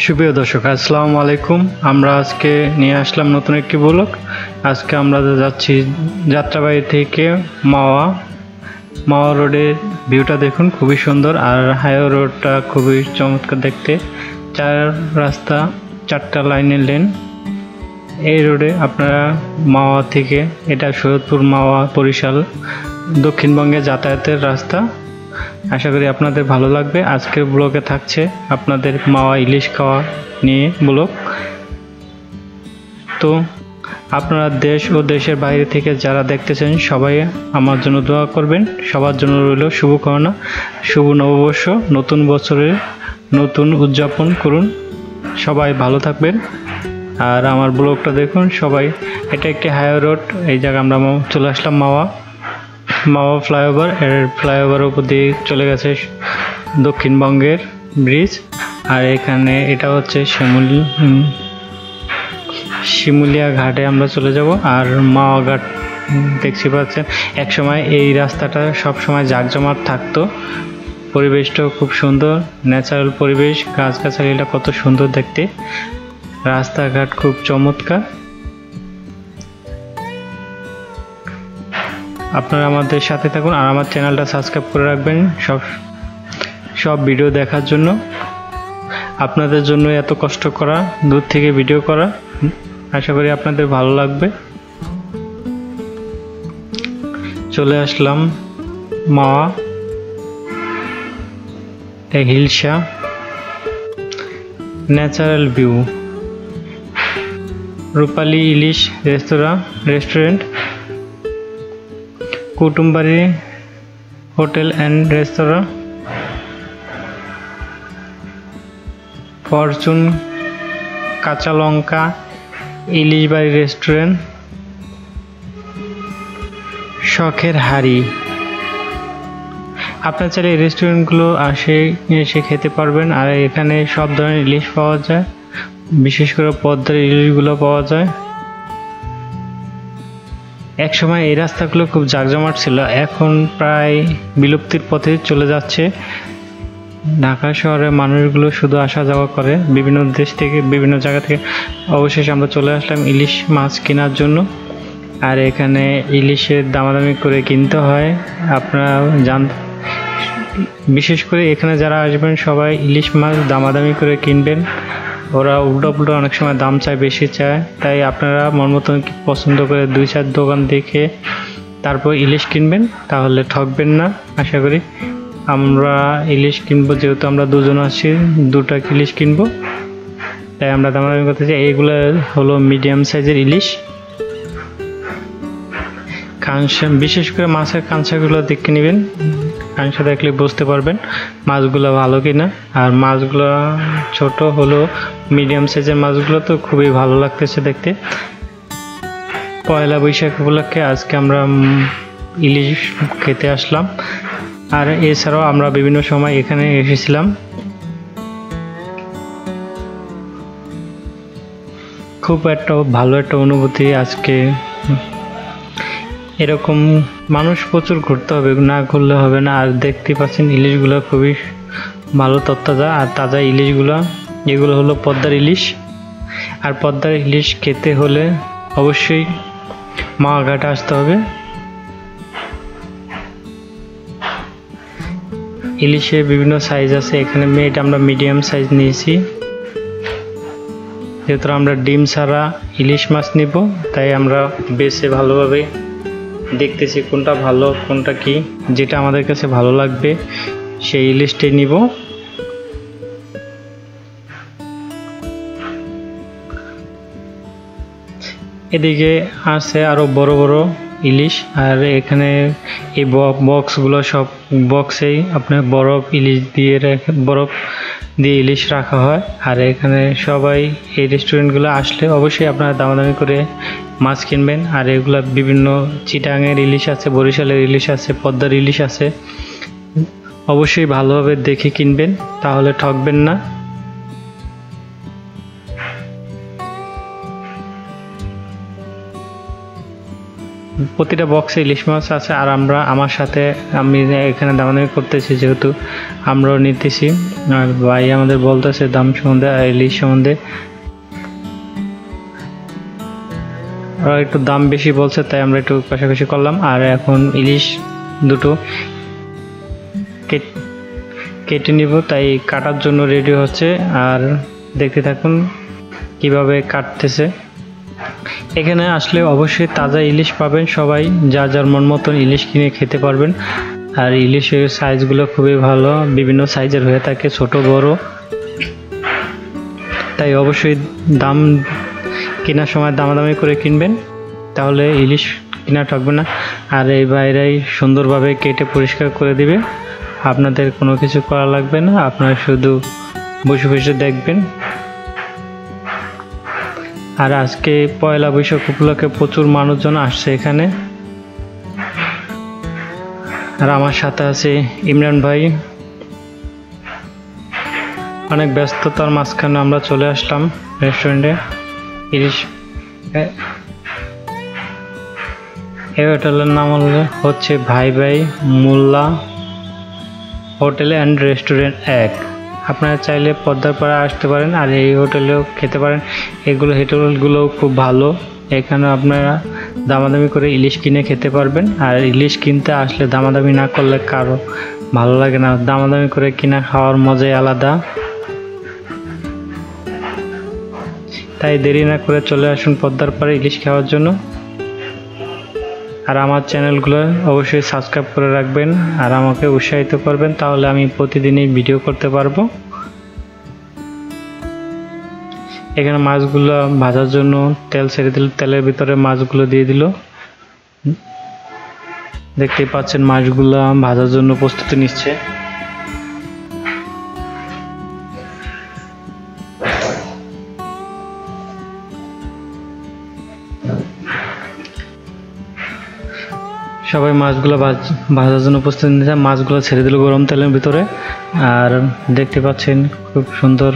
সুপ্রিয় দর্শক, আসসালামু আলাইকুম। আমরা আজকে নিয়ে আসলাম নতুন একটি ব্লগ। আজকে আমরা যাচ্ছি যাত্রাবাড়ি থেকে মাওয়া রোডের ভিউটা দেখুন, খুবই সুন্দর। আর হাইওয়ে রোডটা খুবই চমৎকার দেখতে। চারটা লাইনের লেন। এই রোডে আপনারা মাওয়া থেকে, এটা সৈয়দপুর মাওয়া বরিশাল দক্ষিণবঙ্গে যাতায়াতের রাস্তা। আশা করি আপনাদের ভালো লাগবে। আজকের ব্লগে থাকছে আপনাদের মাওয়া ইলিশ খাওয়া নিয়ে ব্লগ। তো আপনারা দেশ ও দেশের বাইরে থেকে যারা দেখতেছেন সবাই আমার জন্য দোয়া করবেন। সবার জন্য রইল শুভকামনা। শুভ নববর্ষ, নতুন বছরের নতুন উদযাপন করুন। সবাই ভালো থাকবেন। আর আমার ব্লগটা দেখুন সবাই। এটা একটি হাইওয়ে রোড। এই জায়গায় আমরা চলে আসলাম মাওয়া ফ্লাইওভার। ফ্লাইওভারের উপর দিয়ে চলে গেছে দক্ষিণবঙ্গের ব্রিজ। আর এখানে এটা হচ্ছে শিমুলিয়া ঘাটে আমরা চলে যাব। আর মাওয়া ঘাট দেখতে পাচ্ছেন, একসময় এই রাস্তাটা সব সময় জাঁকজমাট থাকতো। পরিবেশটাও খুব সুন্দর, ন্যাচারাল পরিবেশ, গাছগাছালিটা কত সুন্দর দেখতে। রাস্তাঘাট খুব চমৎকার। আপনারা আমাদের সাথে থাকুন আর আমার চ্যানেলটা সাবস্ক্রাইব করে রাখবেন সব ভিডিও দেখার জন্য। আপনাদের জন্য এত কষ্ট করা, দূর থেকে ভিডিও করা। আশা করি আপনাদের ভালো লাগবে। চলে আসলাম Mawa Hilsa, natural view, Rupali Ilish restaurant, Kutumbari hotel and রেস্তোরাঁ, ফরচুন কাঁচা লঙ্কা ইলিশ বাড়ি রেস্টুরেন্ট, শখের হাড়ি। আপনার চাইলে এই রেস্টুরেন্টগুলো এসে খেতে পারবেন। আর এখানে সব ধরনের ইলিশ পাওয়া যায়, বিশেষ করে পদ্মার ইলিশগুলো পাওয়া যায়। একসময় এই রাস্তাগুলো খুব জাঁকজমাট ছিল, এখন প্রায় বিলুপ্তির পথে চলে যাচ্ছে। ঢাকা শহরের মানুষগুলো শুধু আসা যাওয়া করে বিভিন্ন দেশ থেকে, বিভিন্ন জায়গা থেকে। অবশেষে আমরা চলে আসলাম ইলিশ মাছ কেনার জন্য। আর এখানে ইলিশের দামাদামি করে কিনতে হয়। আপনারা বিশেষ করে এখানে যারা আসবেন সবাই ইলিশ মাছ দামাদামি করে কিনবেন। ওরা উল্টো অনেক সময় দাম চায়, বেশি চায়। তাই আপনারা মন মতন পছন্দ করে 2-4 দোকান দেখে তারপর ইলিশ কিনবেন, তাহলে ঠকবেন না। আশা করি আমরা ইলিশ কিনবো, যেহেতু আমরা দুজন আছি, 2টা ইলিশ কিনবো, তাই আমরা দামাদামি করতে চাই। এইগুলো হলো মিডিয়াম সাইজের ইলিশ। কাঁসা, বিশেষ করে মাছের কাঁসাগুলো দেখে নেবেন। কাঁসা দেখলে বুঝতে পারবেন মাছগুলো ভালো কিনা। আর মাছগুলো ছোট হলো, মিডিয়াম সাইজের মাছগুলো তো খুবই ভালো লাগতেছে দেখতে। পয়লা বৈশাখ উপলক্ষে আজকে আমরা ইলিশ খেতে আসলাম। আর এছাড়াও আমরা বিভিন্ন সময় এখানে এসেছিলাম। খুব ভালো একটা অনুভূতি আজকে। এরকম মানুষ প্রচুর ঘুরতে হবে, না ঘুরলে হবে না। আর দেখতে পাচ্ছেন ইলিশগুলো খুবই ভালো তরতাজা আর তাজা ইলিশগুলো। এগুলো হলো পদ্মার ইলিশ। আর পদ্মার ইলিশ খেতে হলে অবশ্যই মাওয়া ঘাটে আসতে হবে। ইলিশের বিভিন্ন সাইজ আছে, এখানে আমরা মিডিয়াম সাইজ নিয়েছি। যেহেতু আমরা ডিম ছাড়া ইলিশ মাছ নিব, তাই আমরা বেছে ভালোভাবে দেখতেছি কোনটা ভালো কোনটা কি। যেটা আমাদের কাছে ভালো লাগবে সেই ইলিশটাই নিব। এদিকে আছে আরো বড় বড় ইলিশ। আর এখানে এই বক্সগুলো সব বক্সেই আপনার বরফ দিয়ে ইলিশ রাখা হয়। আর এখানে সবাই এই রেস্টুরেন্টগুলো আসলে অবশ্যই আপনারা দামাদামি করে মাছ কিনবেন। আর এগুলো বিভিন্ন চিটাঙের ইলিশ আছে, বরিশালের ইলিশ আছে, পদ্মার ইলিশ আছে। অবশ্যই ভালোভাবে দেখে কিনবেন, তাহলে ঠকবেন না। প্রতিটা বক্সে ইলিশ মাছ আছে। আর আমি এখানে দামাদামি করতেছি, যেহেতু আমরাও নিতেছি। আর ভাই আমাদের বলতেছে দাম সম্বন্ধে আর ইলিশ সম্বন্ধে, ওরা একটু দাম বেশি বলছে তাই আমরা একটু কষাকষি করলাম। আর এখন ইলিশ দুটো কেটে নিব, তাই কাটার জন্য রেডি হচ্ছে। আর দেখতে থাকুন কিভাবে কাটতেছে। এখানে আসলে অবশ্যই তাজা ইলিশ পাবেন, সবাই যার যার মন মতন ইলিশ কিনে খেতে পারবেন। আর ইলিশের সাইজগুলো খুবই ভালো, বিভিন্ন সাইজের হয়ে থাকে, ছোট বড়। তাই অবশ্যই দাম কেনার সময় দামাদামি করে কিনবেন, তাহলে ইলিশ কিনা ঠকবে না। আর এই বাইরেই সুন্দরভাবে কেটে পরিষ্কার করে দিবে, আপনাদের কোনো কিছু করা লাগবে না, আপনারা শুধু বসে বসে দেখবেন। আর আজকে পয়লা বৈশাখ উপলক্ষে প্রচুর মানুষজন আসছে এখানে। আর আমার সাথে আছে ইমরান ভাই। অনেক ব্যস্ততার মাঝখানে আমরা চলে আসলাম রেস্টুরেন্টে। ইলিশ এই হোটেলের নাম হচ্ছে ভাই ভাই মোল্লা হোটেল অ্যান্ড রেস্টুরেন্ট 1। আপনারা চাইলে পদ্মার পাড়ে আসতে পারেন আর এই হোটেলেও খেতে পারেন। এগুলো হোটেলগুলোও খুব ভালো, এখানে আপনারা দামাদামি করে ইলিশ কিনে খেতে পারবেন। আর ইলিশ কিনতে আসলে দামাদামি না করলে কারো ভালো লাগে না, দামাদামি করে কিনা খাওয়ার মজাই আলাদা। তাই দেরি না করে চলে আসুন পদ্মার পাড়ে ইলিশ খাওয়ার জন্য। আর আমার চ্যানেলগুলো অবশ্যই সাবস্ক্রাইব করে রাখবেন আর আমাকে উৎসাহিত করবেন, তাহলে আমি প্রতিদিনই ভিডিও করতে পারবো। এখানে মাছগুলো ভাজার জন্য তেল ছেড়ে দিল, তেলের ভিতরে মাছগুলো দিয়ে দিল। দেখতেই পাচ্ছেন মাছগুলো ভাজার জন্য প্রস্তুতি নিচ্ছে। সবাই মাছগুলো ভাজার জন্য প্রস্তুতি নিচ্ছে। মাছগুলো ছেড়ে দিল গরম তেলের ভিতরে। আর দেখতে পাচ্ছেন খুব সুন্দর।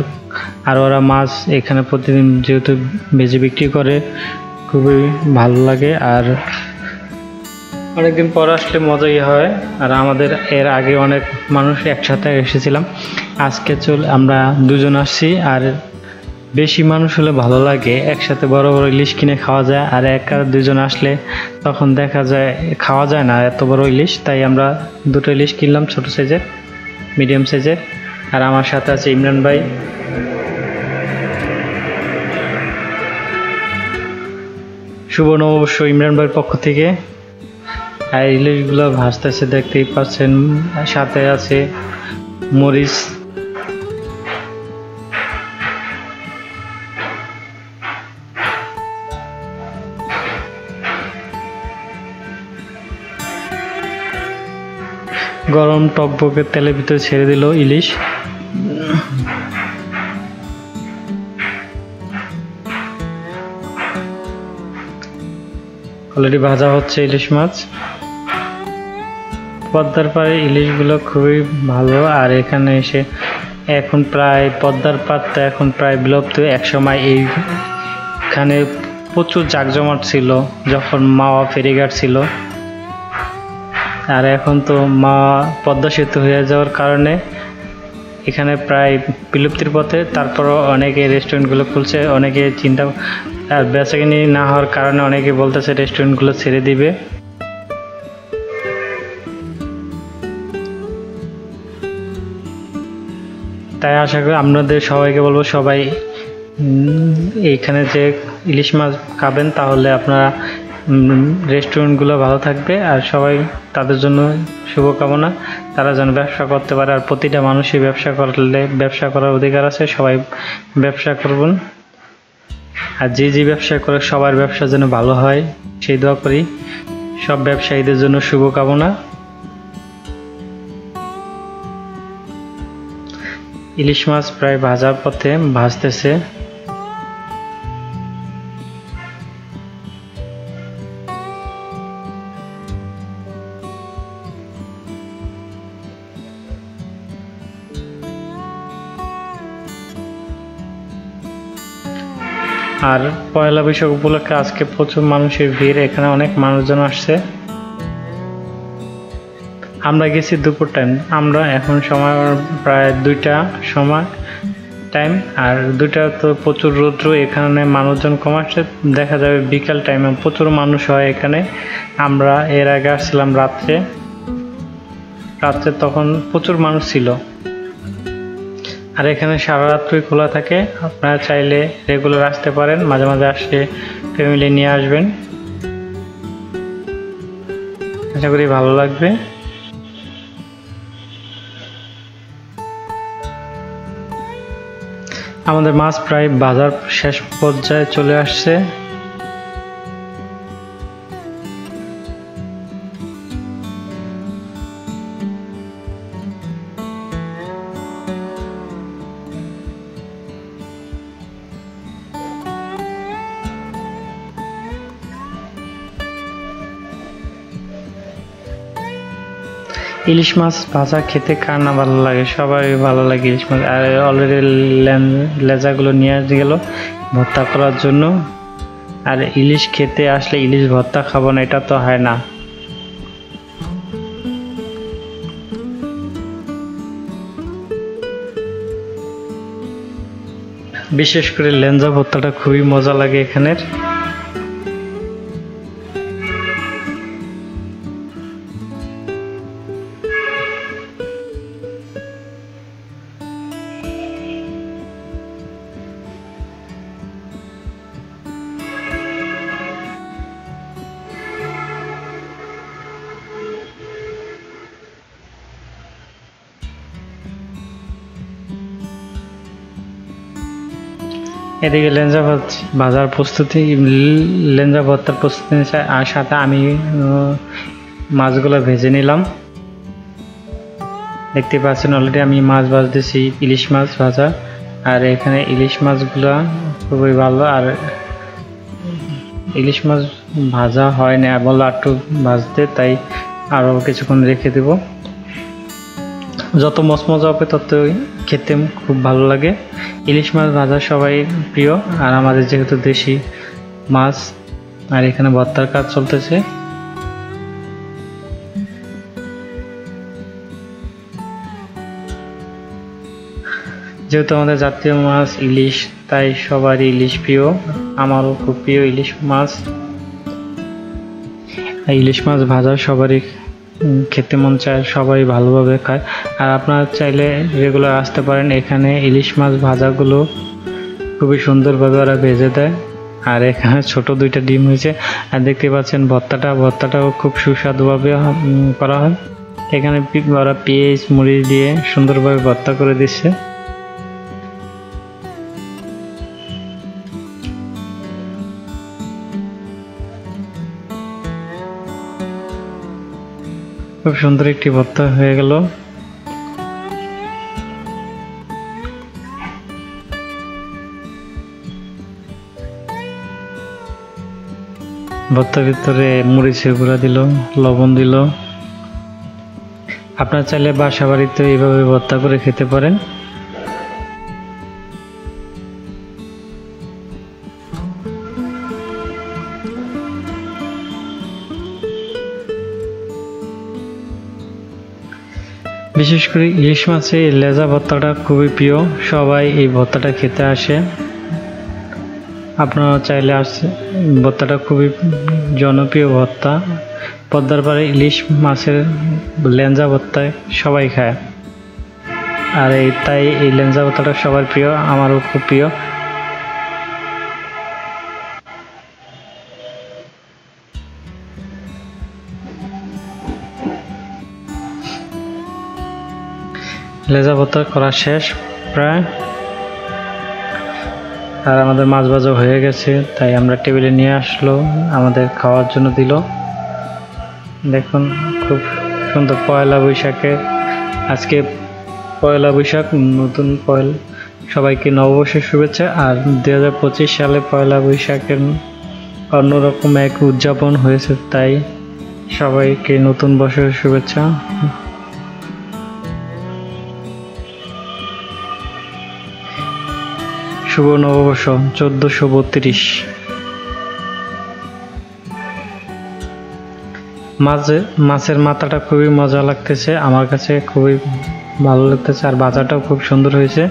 আর ওরা মাছ এখানে প্রতিদিন যেহেতু ভেজে বিক্রি করে, খুবই ভালো লাগে। আর অনেকদিন পর আসলে মজাই হয়। আর আমাদের এর আগে অনেক মানুষ একসাথে এসেছিলাম, আজকে আমরা দুজন আসছি। আর বেশি মানুষ হলে ভালো লাগে, একসাথে বড় বড় ইলিশ কিনে খাওয়া যায়। আর এক আর দুজন আসলে তখন দেখা যায় খাওয়া যায় না এত বড় ইলিশ, তাই আমরা দুটো ইলিশ কিনলাম, ছোট সাইজের, মিডিয়াম সাইজের। আর আমার সাথে আছে ইমরান ভাই। শুভ নববর্ষ ইমরান ভাইয়ের পক্ষ থেকে। আর ইলিশগুলো ভাজতেছে দেখতেই পাচ্ছেন, সাথে আছে মরিচ। গরম টকবকে তেলের ভিতরে ছেড়ে দিল ইলিশ। অলরেডি ভাজা হচ্ছে ইলিশ মাছ। পদ্মার পাড়ে ইলিশগুলো খুবই ভালো। আর এখানে এসে এখন প্রায় পদ্মার পাড়টা এখন প্রায় বিলুপ্ত। একসময় এইখানে প্রচুর জাকজমাট ছিল যখন মাওয়া ফেরিঘাট ছিল। আর এখন তো পদ্মা সেতু হয়ে যাওয়ার কারণে এখানে প্রায় বিলুপ্তির পথে। তারপরও অনেকে রেস্টুরেন্টগুলো খুলছে, অনেকে চিন্তা আর বেচাকেনি না হওয়ার কারণে অনেকে বলতেছে রেস্টুরেন্টগুলো ছেড়ে দিবে। তাই আশা করি আপনাদের সবাইকে বলবো, সবাই এইখানে যে ইলিশ মাছ খাবেন তাহলে আপনারা রেস্টুরেন্টগুলো ভালো থাকবে। আর সবাই তাদের জন্য শুভকামনা, তারা যেন ব্যবসা করতে পারে। আর প্রতিটা মানুষই ব্যবসা করলে ব্যবসা করার অধিকার আছে, সবাই ব্যবসা করবেন। আর যে ব্যবসা করে সবার ব্যবসা যেন ভালো হয় সেই দোয়া করি। সব ব্যবসায়ীদের জন্য শুভকামনা। ইলিশ মাছ প্রায় ভাজার পথে ভাজতেছে। আর পয়লা বৈশাখ উপলক্ষে আজকে প্রচুর মানুষের ভিড়, এখানে অনেক মানুষজন আসছে। আমরা গেছি দুপুর টাইম, আমরা এখন সময় প্রায় 2টা সময় টাইম, আর 2টা তো প্রচুর রৌদ্র, এখানে মানুষজন কম আসছে, দেখা যাবে বিকাল টাইমে প্রচুর মানুষ হয় এখানে। আমরা এর আগে আসছিলাম রাত্রে, তখন প্রচুর মানুষ ছিল। আর এখানে সারা রাত্রই খোলা থাকে, আপনারা চাইলে রেগুলার আসতে পারেন, মাঝে মাঝে আসলে ফ্যামিলি নিয়ে আসবেন, আশা করি ভালো লাগবে। আমাদের মাছ প্রায় বাজার শেষ পর্যায়ে চলে আসছে। ইলিশ মাছ ভাজা খেতে কার না ভালো লাগে, সবাই ভালো লাগে ইলিশ মাছ। আর অলরেডি লেজাগুলো নিয়ে গেল ভর্তা করার জন্য। আর ইলিশ খেতে আসলে ইলিশ ভর্তা খাবো না, এটা তো হয় না। বিশেষ করে লেঞ্জা ভর্তাটা খুবই মজা লাগে এখানের। এদিকে লেঞ্জা ভাজার প্রস্তুতি, লেঞ্জা ভর্তার প্রস্তুতি আর সাথে আমি মাছগুলো ভেজে নিলাম। দেখতে পাচ্ছেন অলরেডি আমি মাছ ভাজতেছি, ইলিশ মাছ ভাজা। আর এখানে ইলিশ মাছগুলো খুবই ভালো, আর ইলিশ মাছ ভাজা হয় না, বললো একটু ভাজতে, তাই আরও কিছুক্ষণ রেখে দেব। যত মচমচা হবে তত খেতে খুব ভালো লাগে। ইলিশ মাছ ভাজা সবাই প্রিয়, আর আমাদের যেহেতু দেশি মাছ, আর এখানে ভর্তার কাজ চলতেছে। যেহেতু আমাদের জাতীয় মাছ ইলিশ, তাই সবারই ইলিশ প্রিয়, আমারও খুব প্রিয় ইলিশ মাছ। ইলিশ মাছ ভাজা সবারই খেতে মন চায়, সবাই ভালোভাবে খায়। আর আপনারা চাইলে রেগুলার আসতে পারেন, এখানে ইলিশ মাছ ভাজাগুলো খুবই সুন্দরভাবে ওরা ভেজে দেয়। আর এখানে ছোট 2টা ডিম হয়েছে। আর দেখতে পাচ্ছেন ভর্তাটাও খুব সুস্বাদুভাবে করা হয়। এখানে ওরা পেঁয়াজ মরিচ দিয়ে সুন্দরভাবে ভর্তা করে দিচ্ছে। খুব সুন্দর একটি ভর্তা হয়ে গেল। ভর্তার ভিতরে মরিচের গুঁড়া দিল, লবণ দিল। আপনারা চাইলে বাসা বাড়িতে এইভাবে ভর্তা করে খেতে পারেন। বিশেষ করে ইলিশ মাছের লেজা ভর্তাটা খুবই প্রিয়, সবাই এই ভর্তাটা খেতে আসে। আপনারা চাইলে আসছে, ভর্তাটা খুবই জনপ্রিয় ভর্তা। পদ্মার পাড়ে ইলিশ মাছের লেঞ্জা ভর্তা সবাই খায়, আর তাই এই লেঞ্জা ভর্তাটা সবার প্রিয়, আমারও খুব প্রিয়। লেজা ভর্তা করা শেষ প্রায়, আর আমাদের মাছ ভাজা হয়ে গেছে, তাই আমরা টেবিলে নিয়ে আসলো, আমাদের খাওয়ার জন্য দিল। দেখুন খুব সুন্দর পয়লা বৈশাখে, আজকে পয়লা বৈশাখ, নতুন সবাইকে নববর্ষের শুভেচ্ছা। আর 2025 সালে পয়লা বৈশাখের অন্যরকম এক উদযাপন হয়েছে, তাই সবাইকে নতুন বছরের শুভেচ্ছা। শুভ নববর্ষ 1432। মাছের মাথাটা খুবই মজা লাগতেছে, আমার কাছে খুবই ভালো লাগতেছে, আর ভাজাটাও খুব সুন্দর হয়েছে।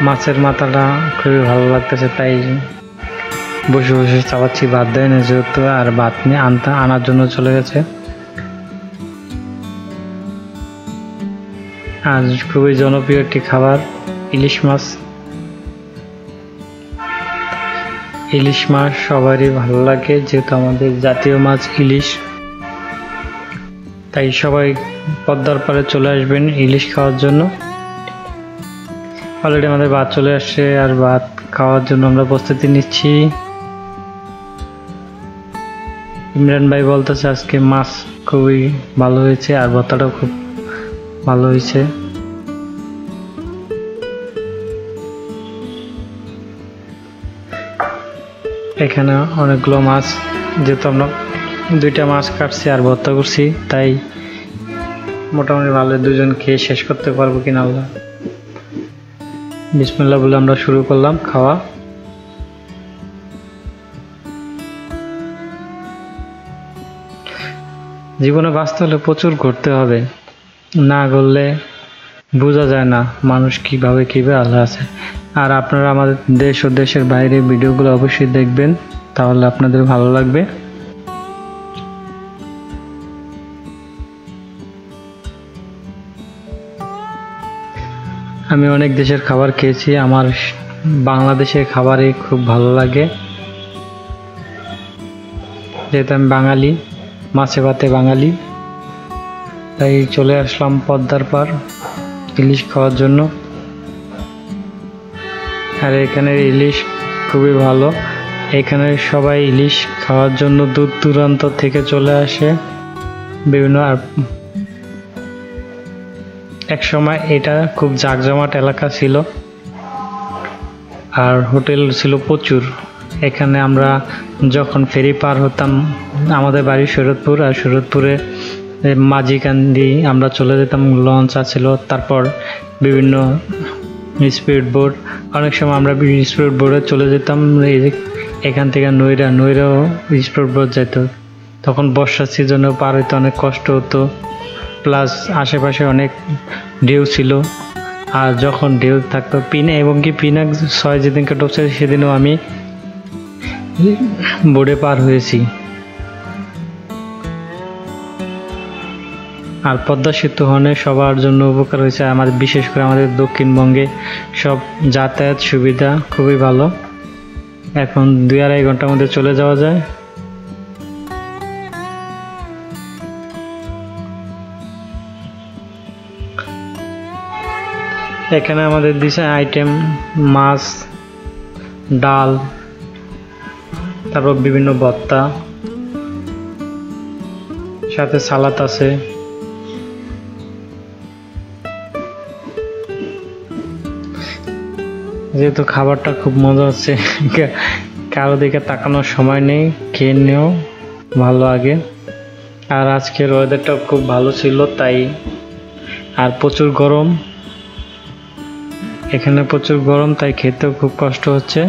মাছের মাথাটা খুবই ভালো লাগতেছে, তাই বসে বসে চাবাচ্ছি। ভাত দেয় না যেহেতু, আর ভাত নিয়ে আনার জন্য চলে গেছে। আর খুবই জনপ্রিয় একটি খাবার ইলিশ মাছ। ইলিশ মাছ সবারই ভালো লাগে, যেহেতু আমাদের জাতীয় মাছ ইলিশ, তাই সবাই পদ্মার পাড়ে চলে আসবেন ইলিশ খাওয়ার জন্য। অলরেডি আমাদের ভাত চলে আসছে, আর ভাত খাওয়ার জন্য আমরা প্রস্তুতি নিচ্ছি। ইমরান ভাই বলতেছে আজকে মাছ খুবই ভালো হয়েছে, আর ভর্তাটাও খুব ভালো হয়েছে। এখানে অনেকগুলো মাছ, যেহেতু আমরা 2টা মাছ কাটছি আর ভর্তা করছি, তাই মোটামুটি ভালো, 2জন খেয়ে শেষ করতে পারবো কিনা আল্লাহ। বিসমিল্লাহ বলে আমরা শুরু করলাম খাওয়া। জীবনে বাঁচতে হলে প্রচুর ঘুরতে হবে, না ঘুরলে বোঝা যায় না মানুষ কিভাবে আল্লাহ আছে। আর আপনারা আমাদের দেশ ও দেশের বাইরে ভিডিওগুলো অবশ্যই দেখবেন, তাহলে আপনাদের ভালো লাগবে। আমি অনেক দেশের খাবার খেয়েছি, আমার বাংলাদেশের খাবারই খুব ভালো লাগে, যেহেতু আমি বাঙালি, মাছে ভাতে বাঙালি, তাই চলে আসলাম পদ্মার পার ইলিশ খাওয়ার জন্য। আর এখানের ইলিশ খুবই ভালো, এখানে সবাই ইলিশ খাওয়ার জন্য দূর দূরান্ত থেকে চলে আসে বিভিন্ন। আর এক সময় এটা খুব জাঁকজমাট এলাকা ছিল, আর হোটেল ছিল প্রচুর। এখানে আমরা যখন ফেরি পার হতাম, আমাদের বাড়ি শরৎপুর, আর শরৎপুরে মাঝিকান্দি আমরা চলে যেতাম, লঞ্চ আছিল, তারপর বিভিন্ন স্পিড বোট, অনেক সময় আমরা স্পিড বোটে চলে যেতাম। এখান থেকে নইরাও স্পিড বোট যেত, তখন বর্ষার সিজনেও পার হইতে অনেক কষ্ট হতো, প্লাস আশেপাশে অনেক ঢেউ ছিল। আর যখন ঢেউ থাকতো পিনাক 6 যেদিনকে ডুবছে সেদিনও আমি বোটে পার হয়েছি। আর পদ্মা সেতু হনে সবার জন্য উপকার হয়েছে, আমাদের বিশেষ করে আমাদের দক্ষিণবঙ্গে সব যাতায়াত সুবিধা খুবই ভালো। এখন 2-2.5 ঘন্টার মধ্যে চলে যাওয়া যায়। এখানে আমাদের দিছে আইটেম মাছ, ডাল, তারপর বিভিন্ন ভর্তা, সাথে সালাদ আছে। যেহেতু খাবারটা খুব মজা হচ্ছে, কারো দিকে তাকানোর সময় নেই, খেয়ে নিও ভালো আগে। আর আজকের ওয়েদারটাও খুব ভালো ছিল, তাই আর প্রচুর গরম, এখানে প্রচুর গরম, তাই খেতেও খুব কষ্ট হচ্ছে।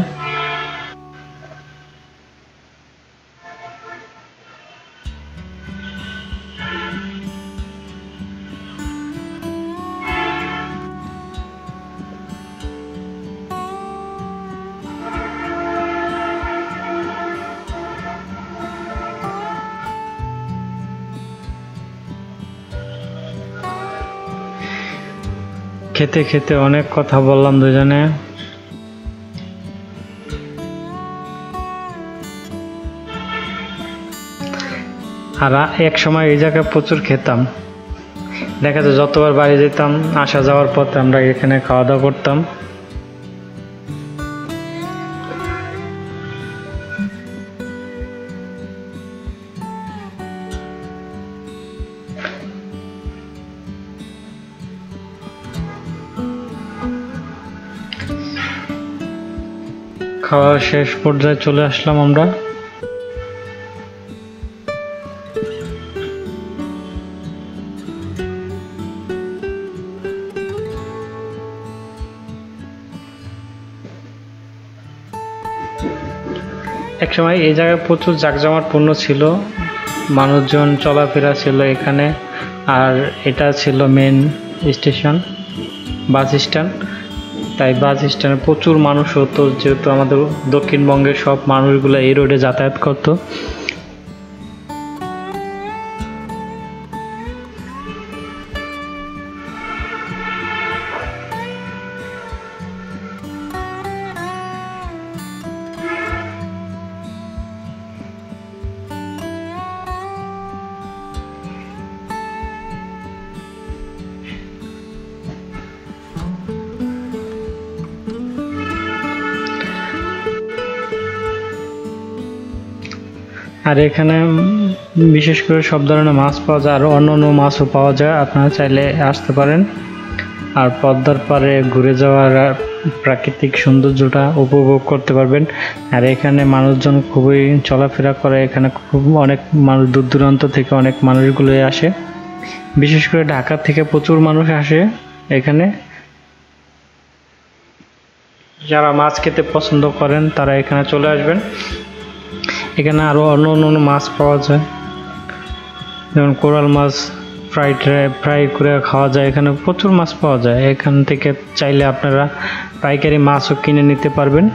খেতে খেতে অনেক কথা বললাম দুজনে। আর এক সময় এই জায়গায় প্রচুর খেতাম, দেখা যায় যতবার বাড়ি যেতাম আসা যাওয়ার পথে আমরা এখানে খাওয়া দাওয়া করতাম। খাওয়া শেষ পর্যায়ে চলে আসলাম আমরা। একসময় এই জায়গায় প্রচুর জাঁকজমকপূর্ণ ছিল, মানুষজন চলাফেরা ছিল এখানে। আর এটা ছিল মেন স্টেশন, বাস স্ট্যান্ড। তাই বাস স্ট্যান্ডে প্রচুর মানুষ হতো, যেহেতু আমাদের দক্ষিণবঙ্গের সব মানুষগুলো এই রোডে যাতায়াত করতো। আর এখানে বিশেষ করে সব ধরনের মাছ পাওয়া যায়, আর অন্য মাছও পাওয়া যায়, আপনারা চাইলে আসতে পারেন। আর পদ্মার পাড়ে ঘুরে যাওয়ার প্রাকৃতিক সৌন্দর্যটা উপভোগ করতে পারবেন। আর এখানে মানুষজন খুবই চলাফেরা করে, এখানে খুব অনেক মানুষ দূর দূরান্ত থেকে অনেক মানুষগুলো আসে, বিশেষ করে ঢাকা থেকে প্রচুর মানুষ আসে এখানে। যারা মাছ খেতে পছন্দ করেন তারা এখানে চলে আসবেন। এখানে আরও অন্য মাছ পাওয়া যায়, যেমন কোরাল মাছ ফ্রাই করে খাওয়া যায়। এখানে প্রচুর মাছ পাওয়া যায়, এখান থেকে চাইলে আপনারা পাইকারি মাছও কিনে নিতে পারবেন।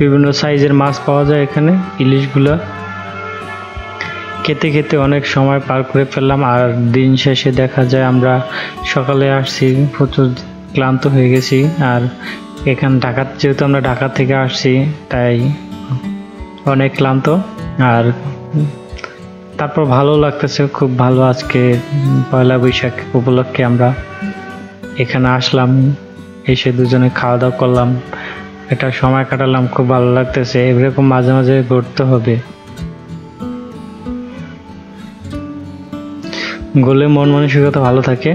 বিভিন্ন সাইজের মাছ পাওয়া যায় এখানে। ইলিশগুলো খেতে খেতে অনেক সময় পার করে ফেললাম, আর দিন শেষে দেখা যায় আমরা সকালে আসছি, প্রচুর ক্লান্ত হয়ে গেছি। আর এখানে যেহেতু আমরা ঢাকা থেকে আসছি, তাই অনেক ক্লান্ত। আর তারপর ভালো লাগতেছে, খুব ভালো। আজকে পয়লা বৈশাখ উপলক্ষে আমরা এখানে আসলাম, এসে দুজনে খাওয়া দাওয়া করলাম, এটা সময় কাটালাম, খুব ভালো লাগতেছে। এরকম মাঝে মাঝে ঘুরতে হবে, ঘুরলে মন মানসিকতা ভালো থাকে।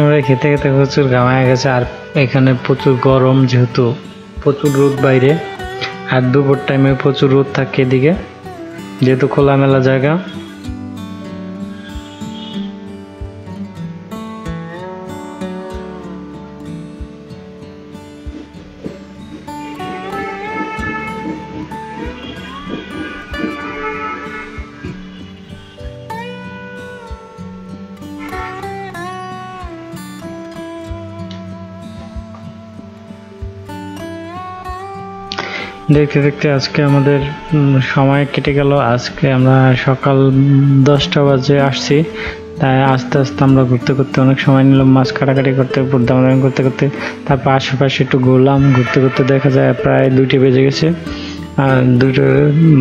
আমরা খেতে খেতে প্রচুর ঘামায় গেছে, আর এখানে প্রচুর গরম, যেহেতু প্রচুর রোদ বাইরে, আর দুপুর টাইমে প্রচুর রোদ থাকে এদিকে, যেহেতু খোলামেলা জায়গা। দেখতে দেখতে আজকে আমাদের সময় কেটে গেল। আজকে আমরা সকাল 10টা বাজে আসছি, তাই আস্তে আস্তে আমরা ঘুরতে ঘুরতে অনেক সময় নিলাম, মাছ কাটাকাটি করতে দামাদামি করতে করতে। তারপর আশেপাশে একটু ঘুরলাম, ঘুরতে ঘুরতে দেখা যায় প্রায় 2টা বেজে গেছে। আর 2টা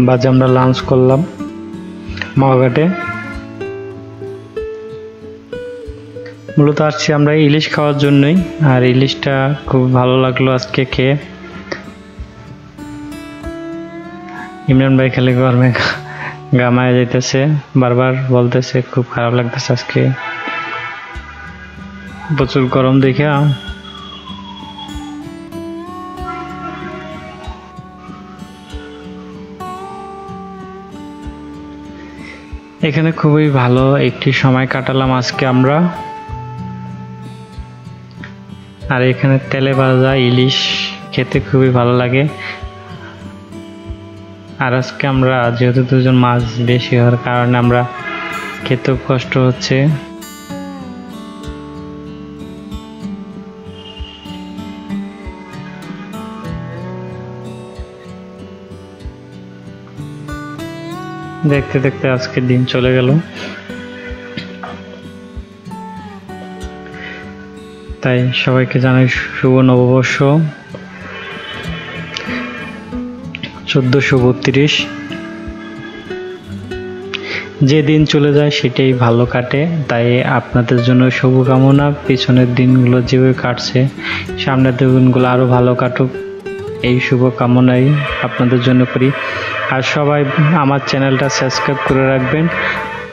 বাজে আমরা লাঞ্চ করলাম মাওঘাটে। মূলত আসছি আমরা ইলিশ খাওয়ার জন্যই, আর ইলিশটা খুব ভালো লাগলো আজকে খেয়ে। ইমরান ভাই খালি গরমে ঘামায় যাইতেছে, বারবার বলতেছে খুব খারাপ লাগতেছে আজকে, প্রচুর গরম দেখে। এখানে খুবই ভালো একটি সময় কাটালাম আজকে আমরা। আর এখানে তেলে ভাজা ইলিশ খেতে খুবই ভালো লাগে। আর আজকে আমরা যেহেতু দুজন মাছ বেশি হওয়ার কারণে আমরা খেতেও কষ্ট হচ্ছে। দেখতে দেখতে আজকে দিন চলে গেল। তাই সবাইকে জানাই শুভ নববর্ষ 1432। যে দিন চলে যায় সেটাই ভালো কাটে, তাই আপনাদের জন্য শুভকামনা। পিছনের দিনগুলো যেভাবে কাটছে, সামনের দিনগুলো আরো ভালো কাটুক, এই শুভকামনাই আপনাদের জন্য করি। আর সবাই আমার চ্যানেলটা সাবস্ক্রাইব করে রাখবেন।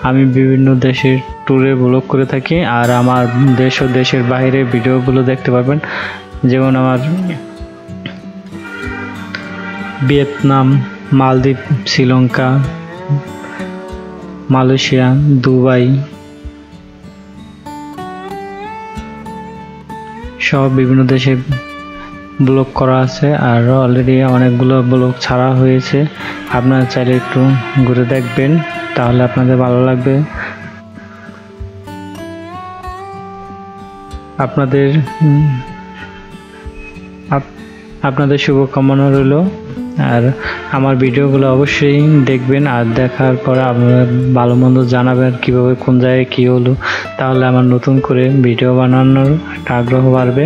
আমি বিভিন্ন দেশের ট্যুরে ব্লগ করে থাকি, আর আমার দেশ ও দেশের বাইরে ভিডিওগুলো দেখতে পারবেন। যেমন আমার ভিয়েতনাম, মালদ্বীপ, শ্রীলঙ্কা, মালয়েশিয়া, দুবাই সব বিভিন্ন দেশে ব্লগ করা আছে, আর অলরেডি অনেকগুলো ব্লগ ছাড়া হয়েছে। আপনারা চাইলে একটু ঘুরে দেখবেন, তাহলে আপনাদের ভালো লাগবে। আপনাদের শুভকামনা রইল। আর আমার ভিডিওগুলো অবশ্যই দেখবেন, আর দেখার পরে আপনারা ভালো মন্দ জানাবেন কিভাবে কোন জায়গায় কী হলো, তাহলে আমার নতুন করে ভিডিও বানানোর একটা আগ্রহ বাড়বে।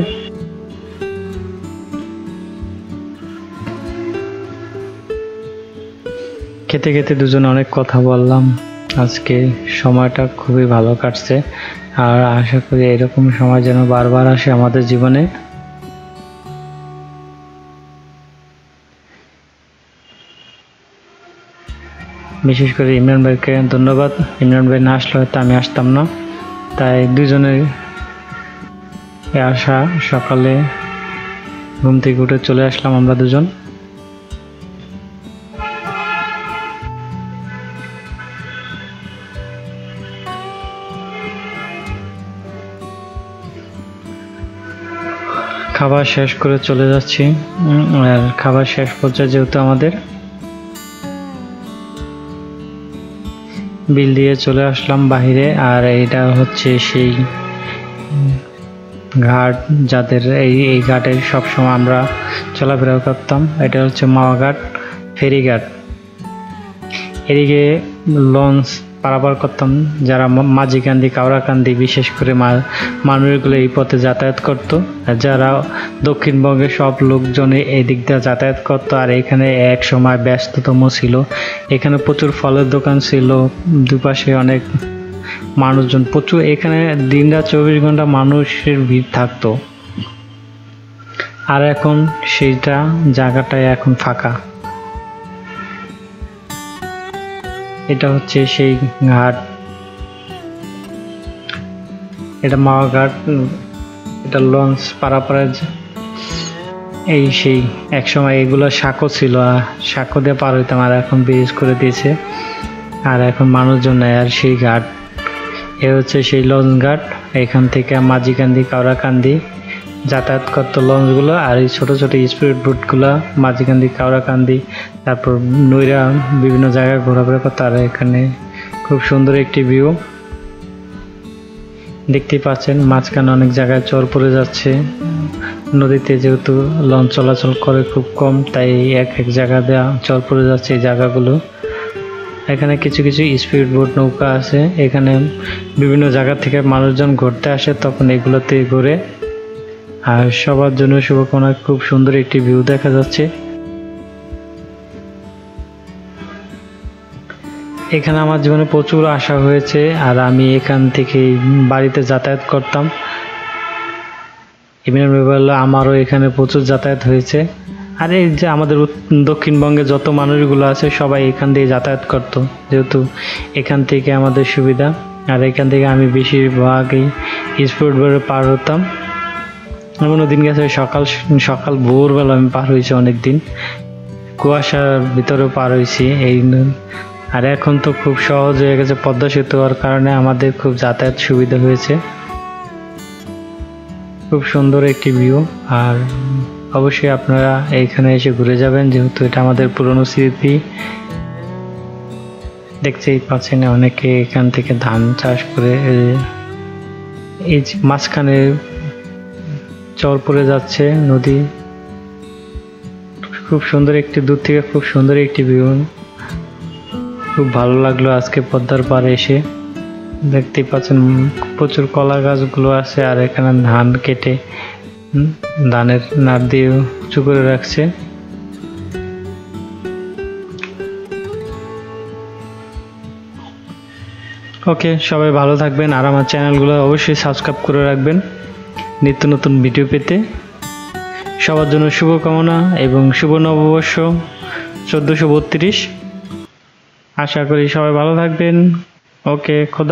খেতে খেতে দুজন অনেক কথা বললাম, আজকে সময়টা খুবই ভালো কাটছে, আর আশা করি এরকম সময় যেন বারবার আসে আমাদের জীবনে। বিশেষ করে ইমরান ভাইকে ধন্যবাদ, ইমরান ভাই না আসলে হয়তো আমি আসতাম না। তাই দুজনের আসা, সকালে ঘুম থেকে উঠে চলে আসলাম আমরা দুজন। খাবার শেষ করে চলে যাচ্ছি, আর খাবার শেষ পর্যায়ে যেহেতু আমাদের বিল দিয়ে চলে আসলাম বাহিরে। আর এইটা হচ্ছে সেই ঘাট যাদের এই ঘাটে সবসময় আমরা চলাফেরা করতাম। এটা হচ্ছে মাওয়া ঘাট, ফেরিঘাট। এদিকে লঞ্চ পারাপার করতাম, যারা মাঝিকান্দি, কাওড়াকান্দি বিশেষ করে মানুষগুলো এই পথে যাতায়াত করত। আর যারা দক্ষিণবঙ্গের সব লোকজনে এই দিক দিয়ে যাতায়াত করত। আর এখানে এক সময় ব্যস্ততম ছিল, এখানে প্রচুর ফলের দোকান ছিল, দুপাশে অনেক মানুষজন, প্রচুর এখানে দিনরাত 24 ঘন্টা মানুষের ভিড় থাকতো। আর এখন সেইটা জায়গাটায় এখন ফাঁকা। এটা হচ্ছে সেই ঘাট, এটা মাওয়া ঘাট। এটা লঞ্চ পারাপারের এই সেই এক সময় এগুলো সাঁকো ছিল, সাঁকো দিয়ে পার হইতাম, আর এখন ব্রিজ করে দিয়েছে, আর এখন মানুষজন নেয়। আর সেই ঘাট এ হচ্ছে সেই লঞ্চ ঘাট, এখান থেকে মাঝিকান্দি, কাওড়াকান্দি যাতায়াত করতো লঞ্চগুলো। আর এই ছোটো ছোটো স্পিড বোটগুলো মাঝিকান্দি, কাওড়াকান্দি, তারপর নৈরা বিভিন্ন জায়গায় ঘোরাফেরা করতো। আর এখানে খুব সুন্দর একটি ভিউ দেখতেই পাচ্ছেন। মাঝখানে অনেক জায়গায় চর পড়ে যাচ্ছে, নদীতে যেহেতু লঞ্চ চলাচল করে খুব কম, তাই এক এক জায়গা দেওয়া চর পড়ে যাচ্ছে এই জায়গাগুলো। এখানে কিছু কিছু স্পিড বোট নৌকা আছে, এখানে বিভিন্ন জায়গা থেকে মানুষজন ঘুরতে আসে, তখন এগুলোতে ঘুরে। আর সবার জন্য শুভকামনা, খুব সুন্দর একটি ভিউ দেখা যাচ্ছে। এখানে আমার জীবনে প্রচুর আশা হয়েছে, আর আমি এখান থেকে বাড়িতে যাতায়াত করতাম। ইমরান ভাই বলল আমারও এখানে প্রচুর যাতায়াত হয়েছে। আর এই যে আমাদের দক্ষিণবঙ্গে যত মানুষগুলো আছে সবাই এখান দিয়ে যাতায়াত করতো, যেহেতু এখান থেকে আমাদের সুবিধা। আর এখান থেকে আমি বেশিরভাগই স্পিড বোটে পার হতাম। কোনো দিন গেছে সকাল ভোরবেলা আমি পার হয়েছি, অনেক দিন কুয়াশার ভিতরেও পার হয়েছি এই। আর এখন তো খুব সহজ হয়ে গেছে, পদ্মা সেতু হওয়ার কারণে আমাদের খুব যাতায়াত সুবিধা হয়েছে। খুব সুন্দর একটি ভিউ, আর অবশ্যই আপনারা এইখানে এসে ঘুরে যাবেন, যেহেতু এটা আমাদের পুরনো স্মৃতি। দেখতেই পাচ্ছেন অনেকে এখান থেকে ধান চাষ করে, এই মাঝখানে চর পড়ে যাচ্ছে নদী। খুব সুন্দর একটি, দূর থেকে খুব সুন্দর একটি ভিউ, খুব ভালো লাগলো আজকে পদ্মার পাড়ে এসে। দেখতেই পাচ্ছেন প্রচুর কলা গাছগুলো আছে, আর এখানে ধান কেটে ধানের নাট দিয়ে উঁচু করে রাখছে। ওকে, সবাই ভালো থাকবেন, আর আমার চ্যানেলগুলো অবশ্যই সাবস্ক্রাইব করে রাখবেন নিত্য নতুন ভিডিও পেতে। সবার জন্য শুভকামনা এবং শুভ নববর্ষ 1432। আশা করি সবাই ভালো থাকবেন। ওকে, খোদা।